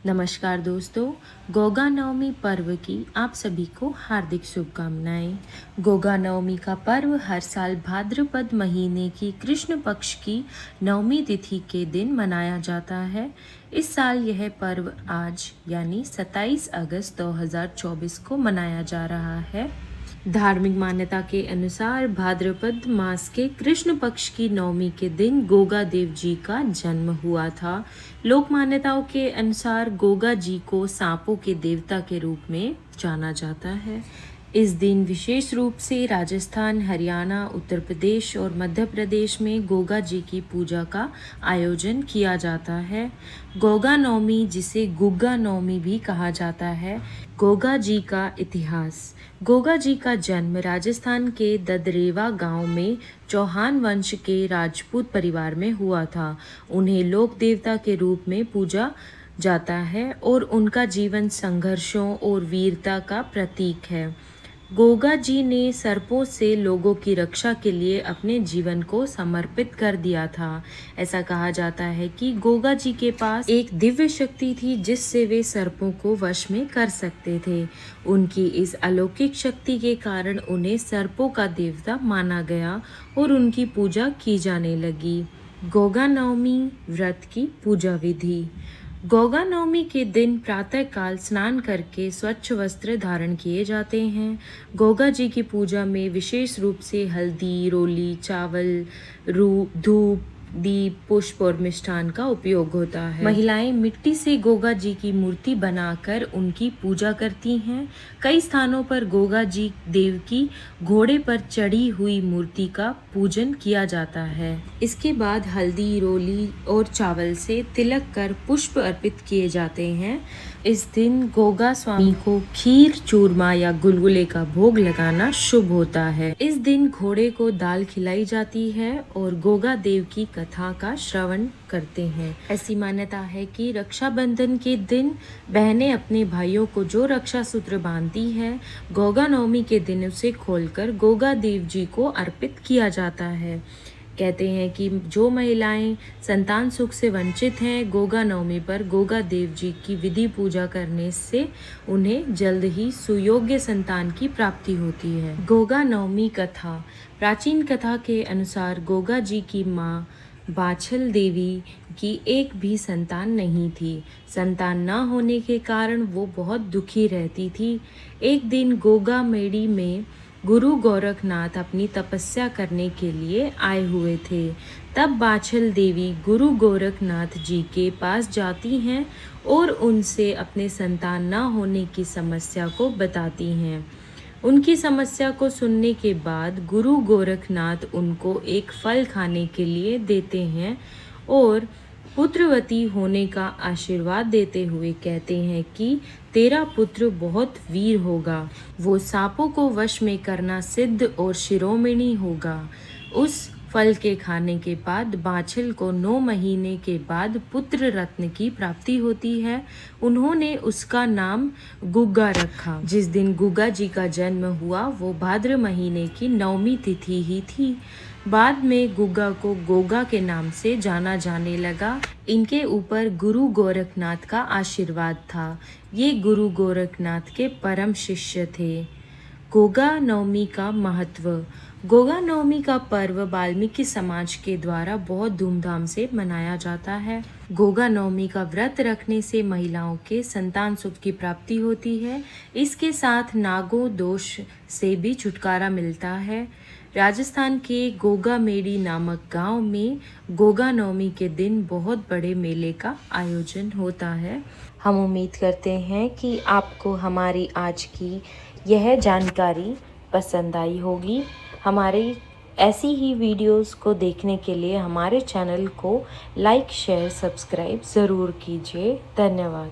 नमस्कार दोस्तों, गोगा नवमी पर्व की आप सभी को हार्दिक शुभकामनाएं। गोगा नवमी का पर्व हर साल भाद्रपद महीने की कृष्ण पक्ष की नवमी तिथि के दिन मनाया जाता है। इस साल यह पर्व आज यानी 27 अगस्त 2024 को मनाया जा रहा है। धार्मिक मान्यता के अनुसार भाद्रपद मास के कृष्ण पक्ष की नवमी के दिन गोगा देव जी का जन्म हुआ था। लोक मान्यताओं के अनुसार गोगा जी को सांपों के देवता के रूप में जाना जाता है। इस दिन विशेष रूप से राजस्थान, हरियाणा, उत्तर प्रदेश और मध्य प्रदेश में गोगा जी की पूजा का आयोजन किया जाता है। गोगा नवमी, जिसे गुग्गा नवमी भी कहा जाता है। गोगा जी का इतिहास। गोगा जी का जन्म राजस्थान के ददरेवा गांव में चौहान वंश के राजपूत परिवार में हुआ था। उन्हें लोक देवता के रूप में पूजा जाता है और उनका जीवन संघर्षों और वीरता का प्रतीक है। गोगा जी ने सर्पों से लोगों की रक्षा के लिए अपने जीवन को समर्पित कर दिया था। ऐसा कहा जाता है कि गोगा जी के पास एक दिव्य शक्ति थी जिससे वे सर्पों को वश में कर सकते थे। उनकी इस अलौकिक शक्ति के कारण उन्हें सर्पों का देवता माना गया और उनकी पूजा की जाने लगी। गोगा नवमी व्रत की पूजा विधि। गोगा नवमी के दिन प्रातःकाल स्नान करके स्वच्छ वस्त्र धारण किए जाते हैं। गोगा जी की पूजा में विशेष रूप से हल्दी, रोली, चावल, धूप, दीप, पुष्प और मिष्ठान का उपयोग होता है। महिलाएं मिट्टी से गोगा जी की मूर्ति बनाकर उनकी पूजा करती हैं। कई स्थानों पर गोगा जी देव की घोड़े पर चढ़ी हुई मूर्ति का पूजन किया जाता है। इसके बाद हल्दी, रोली और चावल से तिलक कर पुष्प अर्पित किए जाते हैं। इस दिन गोगा स्वामी को खीर, चूरमा या गुलगुले का भोग लगाना शुभ होता है। इस दिन घोड़े को दाल खिलाई जाती है और गोगा देव की कथा का श्रवण करते हैं। ऐसी मान्यता है कि रक्षाबंधन के दिन बहनें अपने भाइयों को जो रक्षा सूत्र बांधती है, गोगा नवमी के दिन उसे खोलकर गोगा देव जी को अर्पित किया जाता है। कहते हैं कि जो महिलाएं संतान सुख से वंचित हैं, गोगा नवमी पर गोगा देव जी की विधि पूजा करने से उन्हें जल्द ही सुयोग्य संतान की प्राप्ति होती है। गोगा नवमी कथा। प्राचीन कथा के अनुसार गोगा जी की माँ बाछल देवी की एक भी संतान नहीं थी। संतान न होने के कारण वो बहुत दुखी रहती थी। एक दिन गोगा मेड़ी में गुरु गोरखनाथ अपनी तपस्या करने के लिए आए हुए थे। तब बाछल देवी गुरु गोरखनाथ जी के पास जाती हैं और उनसे अपने संतान न होने की समस्या को बताती हैं। उनकी समस्या को सुनने के बाद गुरु गोरखनाथ उनको एक फल खाने के लिए देते हैं और पुत्रवती होने का आशीर्वाद देते हुए कहते हैं कि तेरा पुत्र बहुत वीर होगा, वो सांपों को वश में करना सिद्ध और शिरोमणि होगा। उस फल के खाने के बाद बाछल को 9 महीने के बाद पुत्र रत्न की प्राप्ति होती है। उन्होंने उसका नाम गुग्गा रखा। जिस दिन गुग्गा जी का जन्म हुआ वो भाद्र महीने की नवमी तिथि ही थी। बाद में गुग्गा को गोगा के नाम से जाना जाने लगा। इनके ऊपर गुरु गोरखनाथ का आशीर्वाद था। ये गुरु गोरखनाथ के परम शिष्य थे। गोगा नवमी का महत्व। गोगा नवमी का पर्व वाल्मीकि समाज के द्वारा बहुत धूमधाम से मनाया जाता है। गोगा नवमी का व्रत रखने से महिलाओं के संतान सुख की प्राप्ति होती है। इसके साथ नागों दोष से भी छुटकारा मिलता है। राजस्थान के गोगा मेड़ी नामक गांव में गोगा नवमी के दिन बहुत बड़े मेले का आयोजन होता है। हम उम्मीद करते हैं कि आपको हमारी आज की यह जानकारी पसंद आई होगी। हमारी ऐसी ही वीडियोस को देखने के लिए हमारे चैनल को लाइक, शेयर, सब्सक्राइब ज़रूर कीजिए। धन्यवाद।